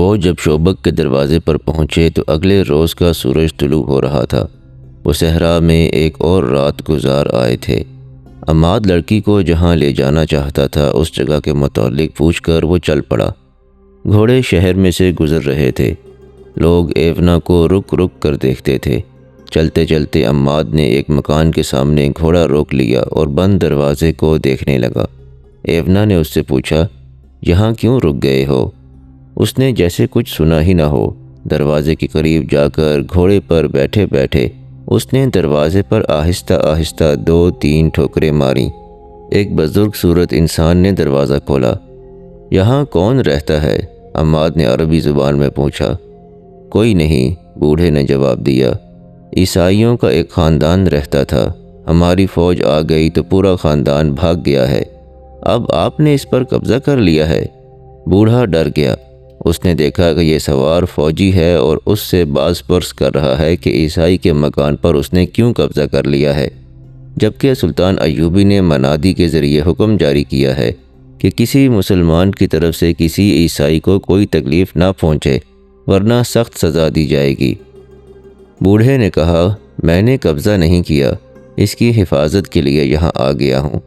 وہ جب شوبک کے دروازے پر پہنچے تو اگلے روز کا سورج طلوع ہو رہا تھا۔ وہ صحرا میں ایک اور رات گزار آئے تھے۔ عماد لڑکی کو جہاں لے جانا چاہتا تھا اس جگہ کے متعلق پوچھ کر وہ چل پڑا۔ گھوڑے شہر میں سے گزر رہے تھے۔ لوگ ایونا کو رک رک کر دیکھتے تھے۔ چلتے چلتے عماد نے ایک مکان کے سامنے گھوڑا روک لیا اور بند دروازے کو دیکھنے لگا۔ ایونا نے اس سے پوچھا، یہاں کیوں رک گئے ہو؟ اس نے جیسے کچھ سنا ہی نہ ہو۔ دروازے کے قریب جا کر گھوڑے پر بیٹھے بیٹھے اس نے دروازے پر آہستہ آہستہ 2-3 ٹھوکریں ماریں۔ ایک بزرگ صورت انسان نے دروازہ کھولا۔ یہاں کون رہتا ہے؟ عماد نے عربی زبان میں پوچھا۔ کوئی نہیں، بوڑھے نے جواب دیا۔ عیسائیوں کا ایک خاندان رہتا تھا۔ ہماری فوج آ گئی تو پورا خاندان بھاگ گیا ہے۔ اب آپ نے اس پر قبضہ کر لیا ہے۔ بوڑھا ڈر گیا۔ اس نے دیکھا کہ یہ سوار فوجی ہے اور اس سے باز پرس کر رہا ہے کہ عیسائی کے مکان پر اس نے کیوں قبضہ کر لیا ہے، جبکہ سلطان ایوبی نے منادی کے ذریعے حکم جاری کیا ہے کہ کسی مسلمان کی طرف سے کسی عیسائی کو کوئی تکلیف نہ پہنچے ورنہ سخت سزا دی جائے گی۔ بوڑھے نے کہا، میں نے قبضہ نہیں کیا، اس کی حفاظت کے لیے یہاں آ گیا ہوں۔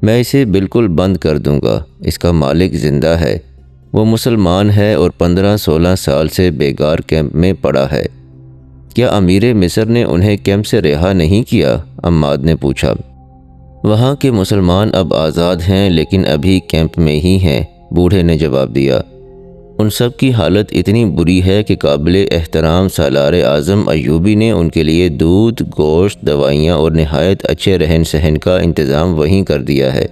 میں اسے بالکل بند کر دوں گا۔ اس کا مالک زندہ ہے۔ وہ مسلمان ہے اور 15-16 سال سے بیگار کیمپ میں پڑا ہے۔ کیا امیر مصر نے انہیں کیمپ سے رہا نہیں کیا؟ عماد نے پوچھا۔ وہاں کے مسلمان اب آزاد ہیں لیکن ابھی کیمپ میں ہی ہیں، بوڑھے نے جواب دیا۔ ان سب کی حالت اتنی بری ہے کہ قابل احترام سالار اعظم ایوبی نے ان کے لیے دودھ، گوشت، دوائیاں اور نہایت اچھے رہن سہن کا انتظام وہیں کر دیا ہے۔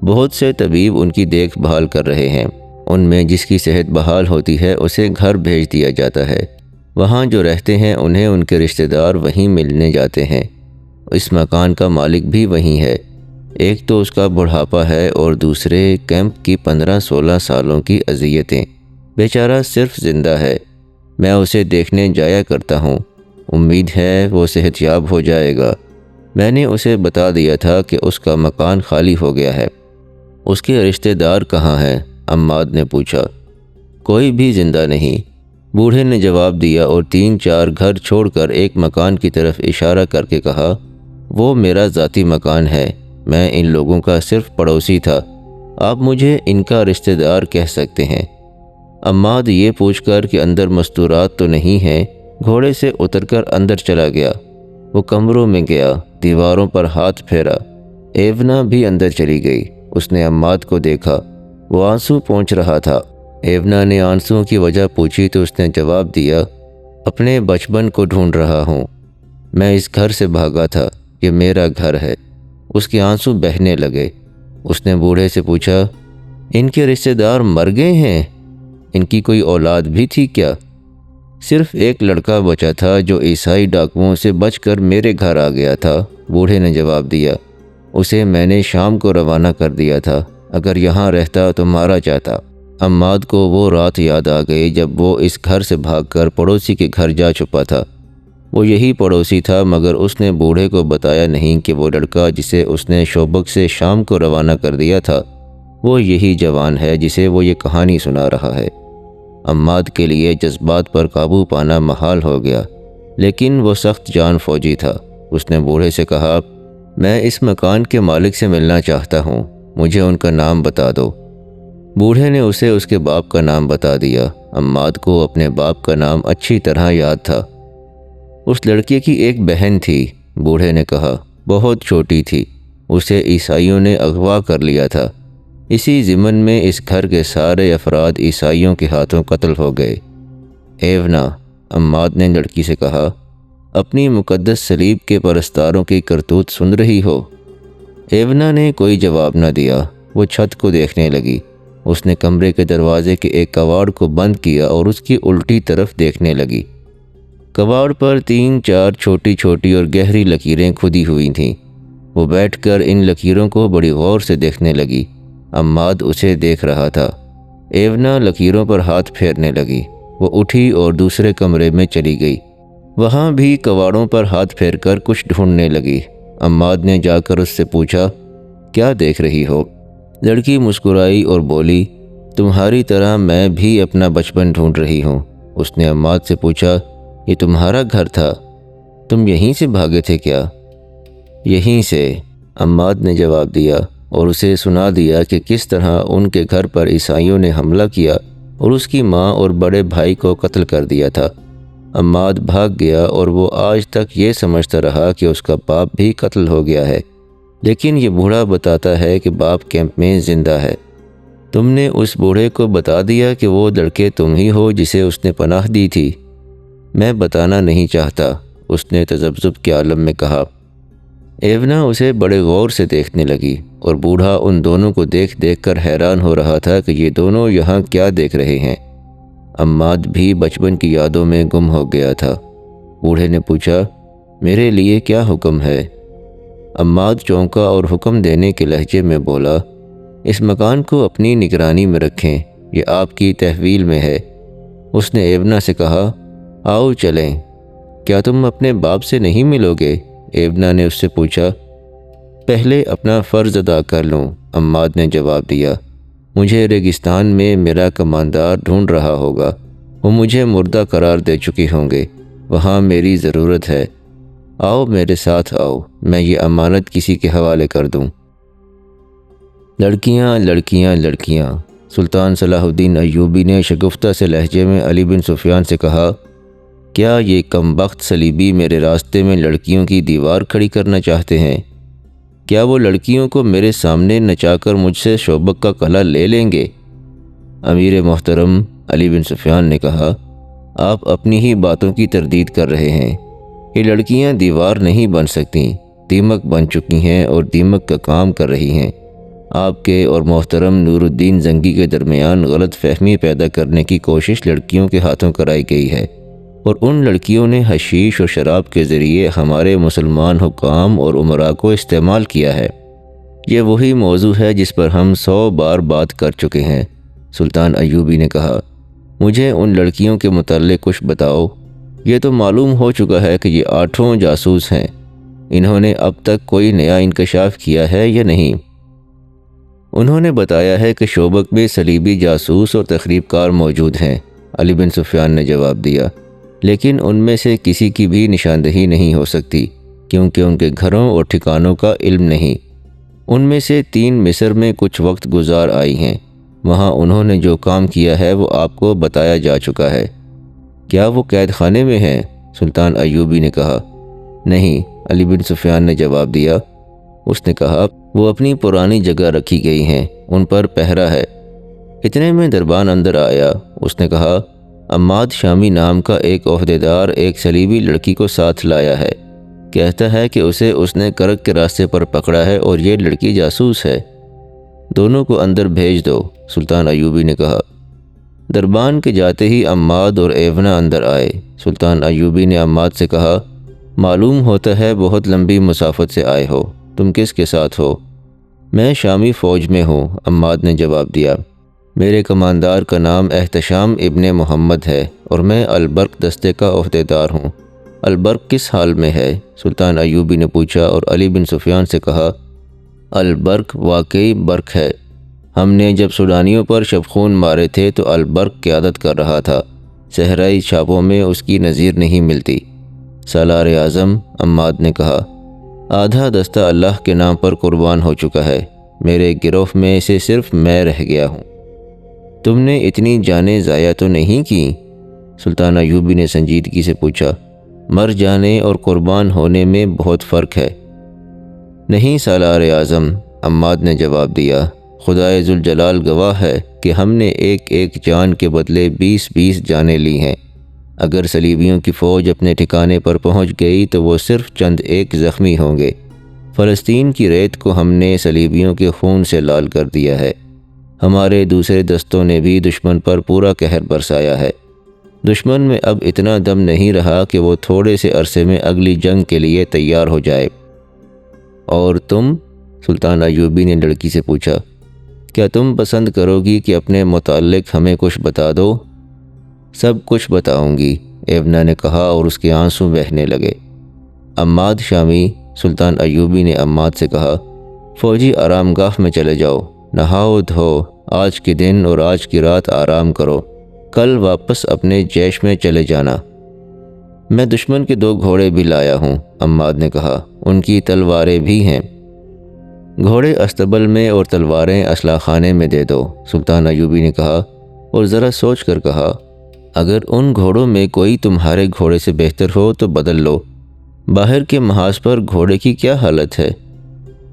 بہت سے طبیب ان کی دیکھ بھال کر رہے ہیں۔ ان میں جس کی صحت بحال ہوتی ہے اسے گھر بھیج دیا جاتا ہے۔ وہاں جو رہتے ہیں انہیں ان کے رشتہ دار وہیں ملنے جاتے ہیں۔ اس مکان کا مالک بھی وہیں ہے۔ ایک تو اس کا بڑھاپا ہے اور دوسرے کیمپ کی 15-16 سالوں کی اذیتیں۔ بیچارہ صرف زندہ ہے۔ میں اسے دیکھنے جایا کرتا ہوں۔ امید ہے وہ صحت یاب ہو جائے گا۔ میں نے اسے بتا دیا تھا کہ اس کا مکان خالی ہو گیا ہے۔ اس کے رشتہ دار کہاں ہیں؟ عماد نے پوچھا۔ کوئی بھی زندہ نہیں، بوڑھے نے جواب دیا اور 3-4 گھر چھوڑ کر ایک مکان کی طرف اشارہ کر کے کہا، وہ میرا ذاتی مکان ہے۔ میں ان لوگوں کا صرف پڑوسی تھا۔ آپ مجھے ان کا رشتہ دار کہہ سکتے ہیں۔ عماد یہ پوچھ کر کہ اندر مستورات تو نہیں ہیں، گھوڑے سے اتر کر اندر چلا گیا۔ وہ کمروں میں گیا، دیواروں پر ہاتھ پھیرا۔ ایونا بھی اندر چلی گئی۔ اس نے عماد کو دیکھا، وہ آنسو پونچھ رہا تھا۔ ایونا نے آنسوؤں کی وجہ پوچھی تو اس نے جواب دیا، اپنے بچپن کو ڈھونڈ رہا ہوں۔ میں اس گھر سے بھاگا تھا، یہ میرا گھر ہے۔ اس کے آنسو بہنے لگے۔ اس نے بوڑھے سے پوچھا، ان کے رشتہ دار مر گئے ہیں؟ ان کی کوئی اولاد بھی تھی کیا؟ صرف ایک لڑکا بچا تھا جو عیسائی ڈاکوؤں سے بچ کر میرے گھر آ گیا تھا، بوڑھے نے جواب دیا۔ اسے میں نے شام کو روانہ کر دیا تھا۔ اگر یہاں رہتا تو مارا جاتا۔ عماد کو وہ رات یاد آ گئی جب وہ اس گھر سے بھاگ کر پڑوسی کے گھر جا چھپا تھا۔ وہ یہی پڑوسی تھا، مگر اس نے بوڑھے کو بتایا نہیں کہ وہ لڑکا جسے اس نے شوبک سے شام کو روانہ کر دیا تھا وہ یہی جوان ہے جسے وہ یہ کہانی سنا رہا ہے۔ عماد کے لیے جذبات پر قابو پانا محال ہو گیا، لیکن وہ سخت جان فوجی تھا۔ اس نے بوڑھے سے کہا، میں اس مکان کے مالک سے ملنا چاہتا ہوں، مجھے ان کا نام بتا دو۔ بوڑھے نے اسے اس کے باپ کا نام بتا دیا۔ عماد کو اپنے باپ کا نام اچھی طرح یاد تھا۔ اس لڑکے کی ایک بہن تھی، بوڑھے نے کہا، بہت چھوٹی تھی۔ اسے عیسائیوں نے اغوا کر لیا تھا۔ اسی ضمن میں اس گھر کے سارے افراد عیسائیوں کے ہاتھوں قتل ہو گئے۔ ایونا، عماد نے لڑکی سے کہا، اپنی مقدس صلیب کے پرستاروں کی کرتوت سن رہی ہو؟ ایونا نے کوئی جواب نہ دیا۔ وہ چھت کو دیکھنے لگی۔ اس نے کمرے کے دروازے کے ایک کواڑ کو بند کیا اور اس کی الٹی طرف دیکھنے لگی۔ کواڑ پر 3-4 چھوٹی چھوٹی اور گہری لکیریں کھدی ہوئی تھیں۔ وہ بیٹھ کر ان لکیروں کو بڑی غور سے دیکھنے لگی۔ عماد اسے دیکھ رہا تھا۔ ایونا لکیروں پر ہاتھ پھیرنے لگی۔ وہ اٹھی اور دوسرے کمرے میں چلی گئی۔ وہاں بھی کواڑوں پر ہاتھ پھیر کر کچھ ڈھونڈنے لگی۔ عماد نے جا کر اس سے پوچھا، کیا دیکھ رہی ہو؟ لڑکی مسکرائی اور بولی، تمہاری طرح میں بھی اپنا بچپن ڈھونڈ رہی ہوں۔ اس نے عماد سے پوچھا، یہ تمہارا گھر تھا؟ تم یہیں سے بھاگے تھے کیا؟ یہیں سے، عماد نے جواب دیا اور اسے سنا دیا کہ کس طرح ان کے گھر پر عیسائیوں نے حملہ کیا اور اس کی ماں اور بڑے بھائی کو قتل کر دیا تھا۔ عماد بھاگ گیا اور وہ آج تک یہ سمجھتا رہا کہ اس کا باپ بھی قتل ہو گیا ہے، لیکن یہ بوڑھا بتاتا ہے کہ باپ کیمپ میں زندہ ہے۔ تم نے اس بوڑھے کو بتا دیا کہ وہ لڑکے تم ہی ہو جسے اس نے پناہ دی تھی؟ میں بتانا نہیں چاہتا، اس نے تذبذب کے عالم میں کہا۔ ایونا اسے بڑے غور سے دیکھنے لگی اور بوڑھا ان دونوں کو دیکھ دیکھ کر حیران ہو رہا تھا کہ یہ دونوں یہاں کیا دیکھ رہے ہیں۔ عماد بھی بچپن کی یادوں میں گم ہو گیا تھا۔ بوڑھے نے پوچھا، میرے لیے کیا حکم ہے؟ عماد چونکا اور حکم دینے کے لہجے میں بولا، اس مکان کو اپنی نگرانی میں رکھیں، یہ آپ کی تحویل میں ہے۔ اس نے ایونا سے کہا، آؤ چلیں۔ کیا تم اپنے باپ سے نہیں ملو گے؟ ایونا نے اس سے پوچھا۔ پہلے اپنا فرض ادا کر لوں، عماد نے جواب دیا۔ مجھے ریگستان میں میرا کماندار ڈھونڈ رہا ہوگا، وہ مجھے مردہ قرار دے چکے ہوں گے، وہاں میری ضرورت ہے۔ آؤ میرے ساتھ آؤ، میں یہ امانت کسی کے حوالے کر دوں۔ لڑکیاں لڑکیاں لڑکیاں، سلطان صلاح الدین ایوبی نے شگفتہ سے لہجے میں علی بن سفیان سے کہا، کیا یہ کم بخت صلیبی میرے راستے میں لڑکیوں کی دیوار کھڑی کرنا چاہتے ہیں؟ کیا وہ لڑکیوں کو میرے سامنے نچا کر مجھ سے شوبک کا قلعہ لے لیں گے؟ امیر محترم، علی بن سفیان نے کہا، آپ اپنی ہی باتوں کی تردید کر رہے ہیں۔ یہ لڑکیاں دیوار نہیں بن سکتیں، دیمک بن چکی ہیں اور دیمک کا کام کر رہی ہیں۔ آپ کے اور محترم نور الدین زنگی کے درمیان غلط فہمی پیدا کرنے کی کوشش لڑکیوں کے ہاتھوں کرائی گئی ہے، اور ان لڑکیوں نے حشیش اور شراب کے ذریعے ہمارے مسلمان حکام اور امراء کو استعمال کیا ہے۔ یہ وہی موضوع ہے جس پر ہم 100 بار بات کر چکے ہیں، سلطان ایوبی نے کہا۔ مجھے ان لڑکیوں کے متعلق کچھ بتاؤ۔ یہ تو معلوم ہو چکا ہے کہ یہ 8 جاسوس ہیں، انہوں نے اب تک کوئی نیا انکشاف کیا ہے یا نہیں؟ انہوں نے بتایا ہے کہ شوبک میں صلیبی جاسوس اور تخریب کار موجود ہیں، علی بن سفیان نے جواب دیا، لیکن ان میں سے کسی کی بھی نشاندہی نہیں ہو سکتی کیونکہ ان کے گھروں اور ٹھکانوں کا علم نہیں۔ ان میں سے 3 مصر میں کچھ وقت گزار آئی ہیں، وہاں انہوں نے جو کام کیا ہے وہ آپ کو بتایا جا چکا ہے۔ کیا وہ قید خانے میں ہیں؟ سلطان ایوبی نے کہا۔ نہیں، علی بن سفیان نے جواب دیا۔ اس نے کہا، وہ اپنی پرانی جگہ رکھی گئی ہیں، ان پر پہرا ہے۔ اتنے میں دربان اندر آیا۔ اس نے کہا، عماد شامی نام کا ایک عہدیدار ایک صلیبی لڑکی کو ساتھ لایا ہے، کہتا ہے کہ اسے اس نے کرک کے راستے پر پکڑا ہے اور یہ لڑکی جاسوس ہے۔ دونوں کو اندر بھیج دو، سلطان ایوبی نے کہا۔ دربان کے جاتے ہی عماد اور ایونا اندر آئے۔ سلطان ایوبی نے عماد سے کہا، معلوم ہوتا ہے بہت لمبی مسافت سے آئے ہو، تم کس کے ساتھ ہو؟ میں شامی فوج میں ہوں، عماد نے جواب دیا۔ میرے کماندار کا نام احتشام ابن محمد ہے اور میں البرق دستے کا عہدیدار ہوں۔ البرق کس حال میں ہے؟ سلطان ایوبی نے پوچھا اور علی بن سفیان سے کہا، البرق واقعی برق ہے۔ ہم نے جب سوڈانیوں پر شبخون مارے تھے تو البرق قیادت کر رہا تھا، صحرائی چھاپوں میں اس کی نظیر نہیں ملتی۔ سالار اعظم، عماد نے کہا، آدھا دستہ اللہ کے نام پر قربان ہو چکا ہے، میرے گروہ میں سے صرف میں رہ گیا ہوں۔ تم نے اتنی جانیں ضائع تو نہیں کی؟ سلطان ایوبی نے سنجیدگی سے پوچھا۔ مر جانے اور قربان ہونے میں بہت فرق ہے۔ نہیں سالار اعظم، عماد نے جواب دیا، خدائے ذوالجلال گواہ ہے کہ ہم نے ایک ایک جان کے بدلے 20 جانیں لی ہیں۔ اگر صلیبیوں کی فوج اپنے ٹھکانے پر پہنچ گئی تو وہ صرف چند ایک زخمی ہوں گے۔ فلسطین کی ریت کو ہم نے صلیبیوں کے خون سے لال کر دیا ہے۔ ہمارے دوسرے دستوں نے بھی دشمن پر پورا قہر برسایا ہے۔ دشمن میں اب اتنا دم نہیں رہا کہ وہ تھوڑے سے عرصے میں اگلی جنگ کے لیے تیار ہو جائے۔ اور تم؟ سلطان ایوبی نے لڑکی سے پوچھا، کیا تم پسند کرو گی کہ اپنے متعلق ہمیں کچھ بتا دو؟ سب کچھ بتاؤں گی، ایونا نے کہا اور اس کے آنسو بہنے لگے۔ عماد شامی، سلطان ایوبی نے عماد سے کہا، فوجی آرام گاہ میں چلے جاؤ، نہاؤ دھو، آج کے دن اور آج کی رات آرام کرو، کل واپس اپنے جیش میں چلے جانا۔ میں دشمن کے 2 گھوڑے بھی لایا ہوں، عماد نے کہا، ان کی تلواریں بھی ہیں۔ گھوڑے استبل میں اور تلواریں اسلحہ خانے میں دے دو، سلطان ایوبی نے کہا، اور ذرا سوچ کر کہا، اگر ان گھوڑوں میں کوئی تمہارے گھوڑے سے بہتر ہو تو بدل لو۔ باہر کے محاذ پر گھوڑے کی کیا حالت ہے؟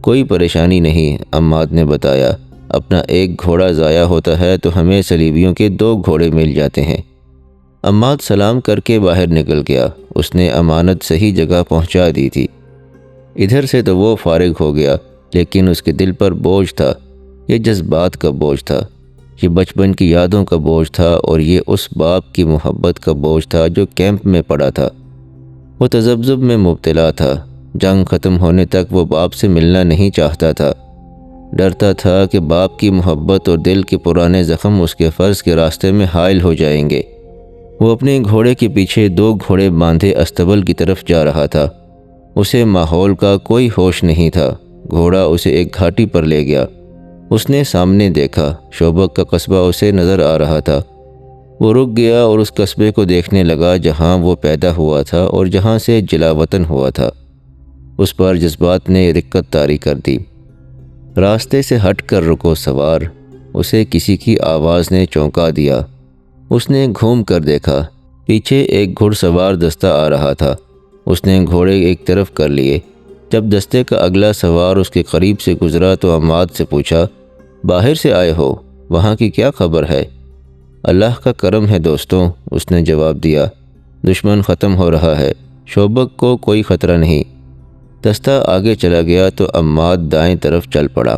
کوئی پریشانی نہیں، عماد نے بتایا، اپنا ایک گھوڑا ضائع ہوتا ہے تو ہمیں صلیبیوں کے 2 گھوڑے مل جاتے ہیں۔ عماد سلام کر کے باہر نکل گیا۔ اس نے امانت صحیح جگہ پہنچا دی تھی۔ ادھر سے تو وہ فارغ ہو گیا، لیکن اس کے دل پر بوجھ تھا۔ یہ جذبات کا بوجھ تھا، یہ بچپن کی یادوں کا بوجھ تھا، اور یہ اس باپ کی محبت کا بوجھ تھا جو کیمپ میں پڑا تھا۔ وہ تذبذب میں مبتلا تھا۔ جنگ ختم ہونے تک وہ باپ سے ملنا نہیں چاہتا تھا۔ ڈرتا تھا کہ باپ کی محبت اور دل کے پرانے زخم اس کے فرض کے راستے میں حائل ہو جائیں گے۔ وہ اپنے گھوڑے کے پیچھے 2 گھوڑے باندھے استبل کی طرف جا رہا تھا۔ اسے ماحول کا کوئی ہوش نہیں تھا۔ گھوڑا اسے ایک گھاٹی پر لے گیا۔ اس نے سامنے دیکھا، شوبک کا قصبہ اسے نظر آ رہا تھا۔ وہ رک گیا اور اس قصبے کو دیکھنے لگا جہاں وہ پیدا ہوا تھا اور جہاں سے جلا وطن ہوا تھا۔ اس پر جذبات نے رکت طاری کر دی۔ راستے سے ہٹ کر رکو سوار، اسے کسی کی آواز نے چونکا دیا۔ اس نے گھوم کر دیکھا، پیچھے ایک گھڑ سوار دستہ آ رہا تھا۔ اس نے گھوڑے ایک طرف کر لیے۔ جب دستے کا اگلا سوار اس کے قریب سے گزرا تو عماد سے پوچھا، باہر سے آئے ہو؟ وہاں کی کیا خبر ہے؟ اللہ کا کرم ہے دوستوں، اس نے جواب دیا، دشمن ختم ہو رہا ہے، شوبک کو کوئی خطرہ نہیں۔ دستہ آگے چلا گیا تو عماد دائیں طرف چل پڑا۔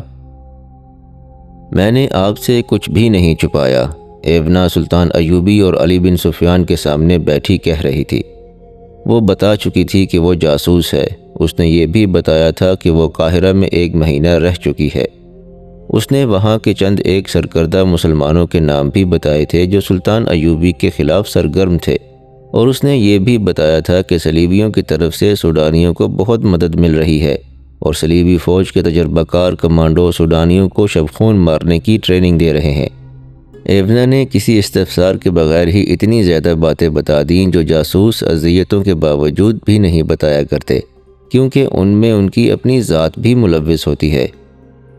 میں نے آپ سے کچھ بھی نہیں چھپایا، ایونا سلطان ایوبی اور علی بن سفیان کے سامنے بیٹھی کہہ رہی تھی۔ وہ بتا چکی تھی کہ وہ جاسوس ہے۔ اس نے یہ بھی بتایا تھا کہ وہ قاہرہ میں 1 مہینہ رہ چکی ہے۔ اس نے وہاں کے چند ایک سرکردہ مسلمانوں کے نام بھی بتائے تھے جو سلطان ایوبی کے خلاف سرگرم تھے، اور اس نے یہ بھی بتایا تھا کہ صلیبیوں کی طرف سے سوڈانیوں کو بہت مدد مل رہی ہے، اور صلیبی فوج کے تجربہ کار کمانڈو سوڈانیوں کو شبخون مارنے کی ٹریننگ دے رہے ہیں۔ ایونا نے کسی استفسار کے بغیر ہی اتنی زیادہ باتیں بتا دیں جو جاسوس اذیتوں کے باوجود بھی نہیں بتایا کرتے، کیونکہ ان میں ان کی اپنی ذات بھی ملوث ہوتی ہے۔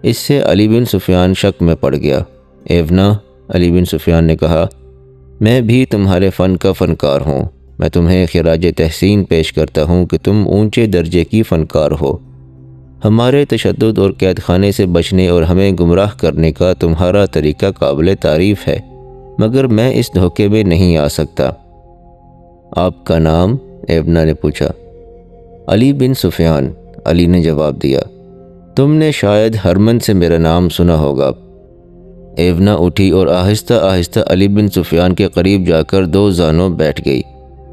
اس سے علی بن سفیان شک میں پڑ گیا۔ ایونا، علی بن سفیان نے کہا، میں بھی تمہارے فن کا فنکار ہوں۔ میں تمہیں خراج تحسین پیش کرتا ہوں کہ تم اونچے درجے کی فنکار ہو۔ ہمارے تشدد اور قید خانے سے بچنے اور ہمیں گمراہ کرنے کا تمہارا طریقہ قابل تعریف ہے، مگر میں اس دھوکے میں نہیں آ سکتا۔ آپ کا نام؟ ایونا نے پوچھا۔ علی بن سفیان، علی نے جواب دیا۔ تم نے شاید ہرمن سے میرا نام سنا ہوگا۔ ایونا اٹھی اور آہستہ آہستہ علی بن سفیان کے قریب جا کر 2 زانوں بیٹھ گئی۔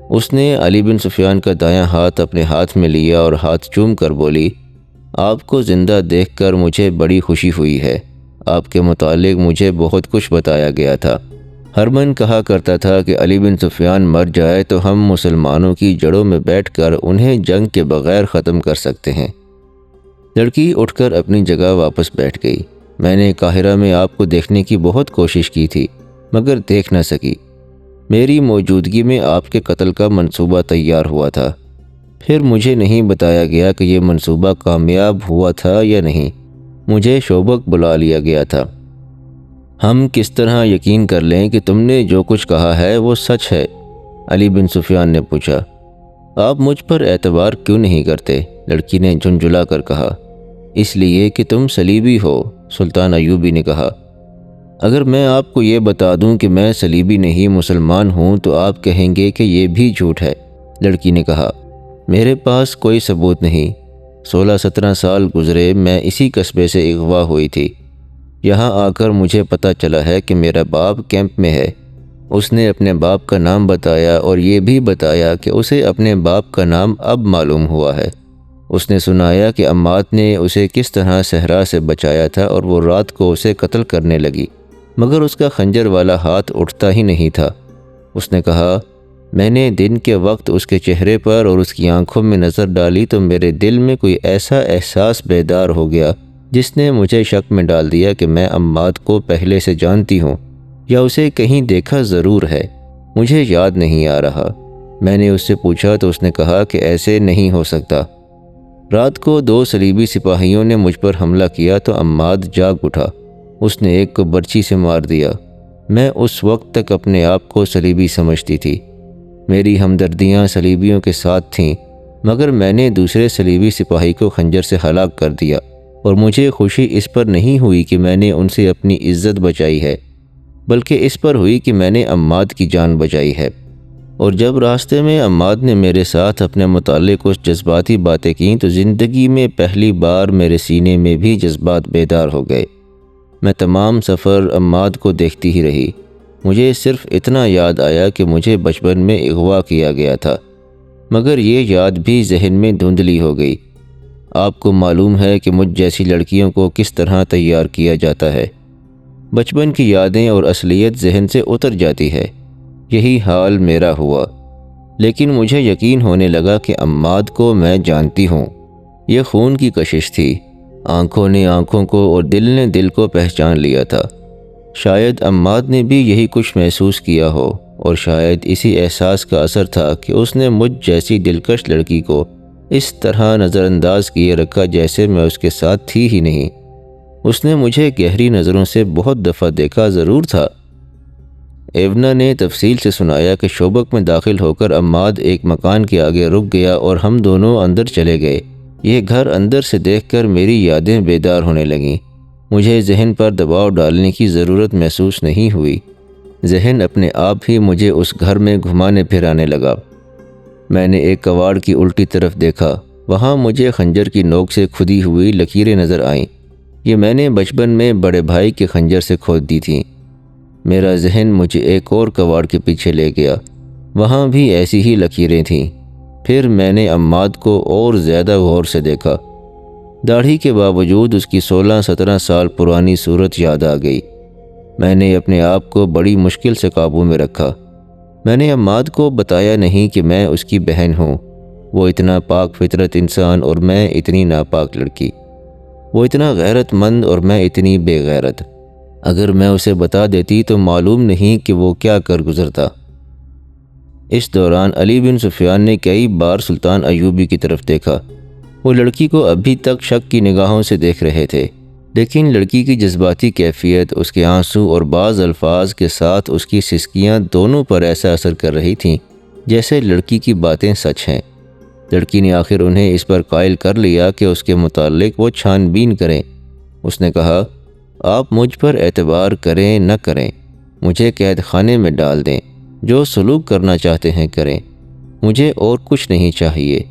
اس نے علی بن سفیان کا دایاں ہاتھ اپنے ہاتھ میں لیا اور ہاتھ چوم کر بولی، آپ کو زندہ دیکھ کر مجھے بڑی خوشی ہوئی ہے۔ آپ کے متعلق مجھے بہت کچھ بتایا گیا تھا۔ ہرمن کہا کرتا تھا کہ علی بن سفیان مر جائے تو ہم مسلمانوں کی جڑوں میں بیٹھ کر انہیں جنگ کے بغیر ختم کر سکتے ہیں۔ لڑکی اٹھ کر اپنی جگہ واپس بیٹھ گئی۔ میں نے قاہرہ میں آپ کو دیکھنے کی بہت کوشش کی تھی، مگر دیکھ نہ سکی۔ میری موجودگی میں آپ کے قتل کا منصوبہ تیار ہوا تھا۔ پھر مجھے نہیں بتایا گیا کہ یہ منصوبہ کامیاب ہوا تھا یا نہیں۔ مجھے شوبک بلا لیا گیا تھا۔ ہم کس طرح یقین کر لیں کہ تم نے جو کچھ کہا ہے وہ سچ ہے؟ علی بن سفیان نے پوچھا۔ آپ مجھ پر اعتبار کیوں نہیں کرتے؟ لڑکی نے جھنجھلا کر کہا۔ اس لیے کہ تم صلیبی ہو، سلطان ایوبی نے کہا۔ اگر میں آپ کو یہ بتا دوں کہ میں صلیبی نہیں مسلمان ہوں تو آپ کہیں گے کہ یہ بھی جھوٹ ہے، لڑکی نے کہا۔ میرے پاس کوئی ثبوت نہیں۔ 16-17 سال گزرے، میں اسی قصبے سے اغوا ہوئی تھی۔ یہاں آ کر مجھے پتہ چلا ہے کہ میرا باپ کیمپ میں ہے۔ اس نے اپنے باپ کا نام بتایا اور یہ بھی بتایا کہ اسے اپنے باپ کا نام اب معلوم ہوا ہے۔ اس نے سنایا کہ عماد نے اسے کس طرح صحرا سے بچایا تھا اور وہ رات کو اسے قتل کرنے لگی، مگر اس کا خنجر والا ہاتھ اٹھتا ہی نہیں تھا۔ اس نے کہا، میں نے دن کے وقت اس کے چہرے پر اور اس کی آنکھوں میں نظر ڈالی تو میرے دل میں کوئی ایسا احساس بیدار ہو گیا جس نے مجھے شک میں ڈال دیا کہ میں عماد کو پہلے سے جانتی ہوں یا اسے کہیں دیکھا ضرور ہے، مجھے یاد نہیں آ رہا۔ میں نے اس سے پوچھا تو اس نے کہا کہ ایسے نہیں ہو سکتا۔ رات کو 2 صلیبی سپاہیوں نے مجھ پر حملہ کیا تو عماد جاگ اٹھا، اس نے ایک کو برچی سے مار دیا۔ میں اس وقت تک اپنے آپ کو صلیبی سمجھتی تھی، میری ہمدردیاں صلیبیوں کے ساتھ تھیں، مگر میں نے دوسرے صلیبی سپاہی کو خنجر سے ہلاک کر دیا، اور مجھے خوشی اس پر نہیں ہوئی کہ میں نے ان سے اپنی عزت بچائی ہے، بلکہ اس پر ہوئی کہ میں نے عماد کی جان بچائی ہے۔ اور جب راستے میں عماد نے میرے ساتھ اپنے متعلق کچھ جذباتی باتیں کیں تو زندگی میں پہلی بار میرے سینے میں بھی جذبات بیدار ہو گئے۔ میں تمام سفر عماد کو دیکھتی ہی رہی۔ مجھے صرف اتنا یاد آیا کہ مجھے بچپن میں اغوا کیا گیا تھا، مگر یہ یاد بھی ذہن میں دھندلی ہو گئی۔ آپ کو معلوم ہے کہ مجھ جیسی لڑکیوں کو کس طرح تیار کیا جاتا ہے۔ بچپن کی یادیں اور اصلیت ذہن سے اتر جاتی ہے، یہی حال میرا ہوا۔ لیکن مجھے یقین ہونے لگا کہ عماد کو میں جانتی ہوں۔ یہ خون کی کشش تھی، آنکھوں نے آنکھوں کو اور دل نے دل کو پہچان لیا تھا۔ شاید عماد نے بھی یہی کچھ محسوس کیا ہو، اور شاید اسی احساس کا اثر تھا کہ اس نے مجھ جیسی دلکش لڑکی کو اس طرح نظر انداز کیے رکھا جیسے میں اس کے ساتھ تھی ہی نہیں۔ اس نے مجھے گہری نظروں سے بہت دفعہ دیکھا ضرور تھا۔ ایونا نے تفصیل سے سنایا کہ شوبک میں داخل ہو کر عماد ایک مکان کے آگے رک گیا اور ہم دونوں اندر چلے گئے۔ یہ گھر اندر سے دیکھ کر میری یادیں بیدار ہونے لگیں۔ مجھے ذہن پر دباؤ ڈالنے کی ضرورت محسوس نہیں ہوئی، ذہن اپنے آپ ہی مجھے اس گھر میں گھمانے پھرانے لگا۔ میں نے ایک کواڑ کی الٹی طرف دیکھا، وہاں مجھے خنجر کی نوک سے کھدی ہوئی لکیریں نظر آئیں۔ یہ میں نے بچپن میں بڑے بھائی کے خنجر سے کھود دی تھیں۔ میرا ذہن مجھے ایک اور کواڑ کے پیچھے لے گیا، وہاں بھی ایسی ہی لکیریں تھیں۔ پھر میں نے عماد کو اور زیادہ غور سے دیکھا۔ داڑھی کے باوجود اس کی 16-17 سال پرانی صورت یاد آ گئی۔ میں نے اپنے آپ کو بڑی مشکل سے قابو میں رکھا۔ میں نے عماد کو بتایا نہیں کہ میں اس کی بہن ہوں۔ وہ اتنا پاک فطرت انسان اور میں اتنی ناپاک لڑکی، وہ اتنا غیرت مند اور میں اتنی بے غیرت۔ اگر میں اسے بتا دیتی تو معلوم نہیں کہ وہ کیا کر گزرتا۔ اس دوران علی بن سفیان نے کئی بار سلطان ایوبی کی طرف دیکھا۔ وہ لڑکی کو ابھی تک شک کی نگاہوں سے دیکھ رہے تھے، لیکن لڑکی کی جذباتی کیفیت، اس کے آنسو اور بعض الفاظ کے ساتھ اس کی سسکیاں دونوں پر ایسا اثر کر رہی تھیں جیسے لڑکی کی باتیں سچ ہیں۔ لڑکی نے آخر انہیں اس پر قائل کر لیا کہ اس کے متعلق وہ چھان بین کریں۔ اس نے کہا، آپ مجھ پر اعتبار کریں نہ کریں، مجھے قید خانے میں ڈال دیں، جو سلوک کرنا چاہتے ہیں کریں، مجھے اور کچھ نہیں چاہیے،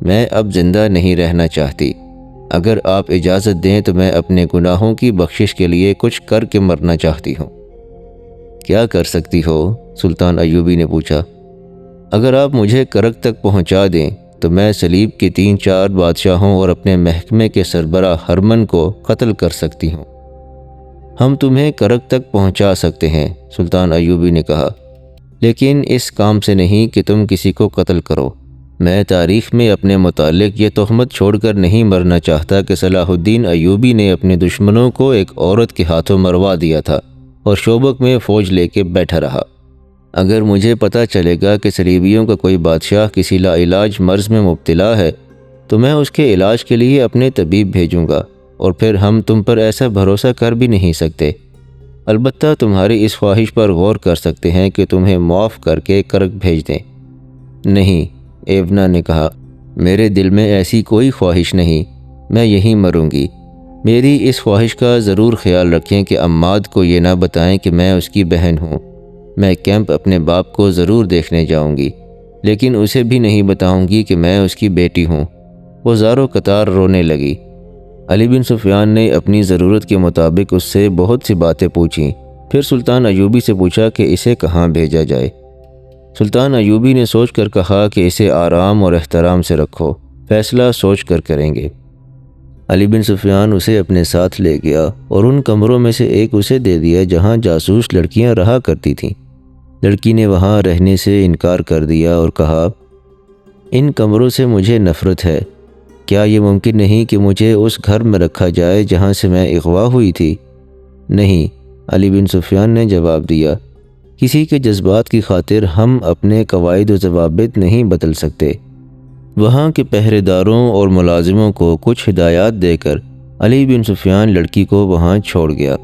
میں اب زندہ نہیں رہنا چاہتی۔ اگر آپ اجازت دیں تو میں اپنے گناہوں کی بخشش کے لیے کچھ کر کے مرنا چاہتی ہوں۔ کیا کر سکتی ہو؟ سلطان ایوبی نے پوچھا۔ اگر آپ مجھے کرک تک پہنچا دیں تو میں صلیب کے 3-4 بادشاہوں اور اپنے محکمے کے سربراہ ہرمن کو قتل کر سکتی ہوں۔ ہم تمہیں کرک تک پہنچا سکتے ہیں، سلطان ایوبی نے کہا، لیکن اس کام سے نہیں کہ تم کسی کو قتل کرو۔ میں تاریخ میں اپنے متعلق یہ تہمت چھوڑ کر نہیں مرنا چاہتا کہ صلاح الدین ایوبی نے اپنے دشمنوں کو ایک عورت کے ہاتھوں مروا دیا تھا اور شوبک میں فوج لے کے بیٹھا رہا۔ اگر مجھے پتہ چلے گا کہ صلیبیوں کا کوئی بادشاہ کسی لا علاج مرض میں مبتلا ہے تو میں اس کے علاج کے لیے اپنے طبیب بھیجوں گا، اور پھر ہم تم پر ایسا بھروسہ کر بھی نہیں سکتے۔ البتہ تمہاری اس خواہش پر غور کر سکتے ہیں کہ تمہیں معاف کر کے کرک بھیج دیں۔ نہیں، ایونا نے کہا، میرے دل میں ایسی کوئی خواہش نہیں، میں یہیں مروں گی۔ میری اس خواہش کا ضرور خیال رکھیں کہ عماد کو یہ نہ بتائیں کہ میں اس کی بہن ہوں۔ میں کیمپ اپنے باپ کو ضرور دیکھنے جاؤں گی، لیکن اسے بھی نہیں بتاؤں گی کہ میں اس کی بیٹی ہوں۔ وہ زارو قطار رونے لگی۔ علی بن سفیان نے اپنی ضرورت کے مطابق اس سے بہت سی باتیں پوچھیں، پھر سلطان ایوبی سے پوچھا کہ اسے کہاں بھیجا جائے۔ سلطان ایوبی نے سوچ کر کہا کہ اسے آرام اور احترام سے رکھو، فیصلہ سوچ کر کریں گے۔ علی بن سفیان اسے اپنے ساتھ لے گیا اور ان کمروں میں سے ایک اسے دے دیا جہاں جاسوس لڑکیاں رہا کرتی تھیں۔ لڑکی نے وہاں رہنے سے انکار کر دیا اور کہا، ان کمروں سے مجھے نفرت ہے، کیا یہ ممکن نہیں کہ مجھے اس گھر میں رکھا جائے جہاں سے میں اغوا ہوئی تھی؟ نہیں، علی بن سفیان نے جواب دیا، کسی کے جذبات کی خاطر ہم اپنے قواعد و ضوابط نہیں بدل سکتے۔ وہاں کے پہرے داروں اور ملازموں کو کچھ ہدایات دے کر علی بن سفیان لڑکی کو وہاں چھوڑ گیا۔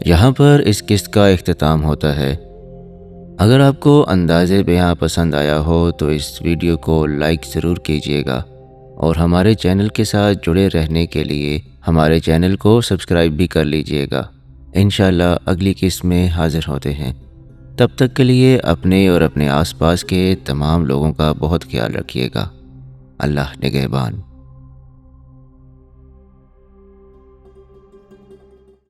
یہاں پر اس قسط کا اختتام ہوتا ہے۔ اگر آپ کو انداز بیان پسند آیا ہو تو اس ویڈیو کو لائک ضرور کیجیے گا، اور ہمارے چینل کے ساتھ جڑے رہنے کے لیے ہمارے چینل کو سبسکرائب بھی کر لیجیے گا۔ انشاءاللہ اگلی قسط میں حاضر ہوتے ہیں۔ تب تک کے لیے اپنے اور اپنے آس پاس کے تمام لوگوں کا بہت خیال رکھیے گا۔ اللہ نگہبان۔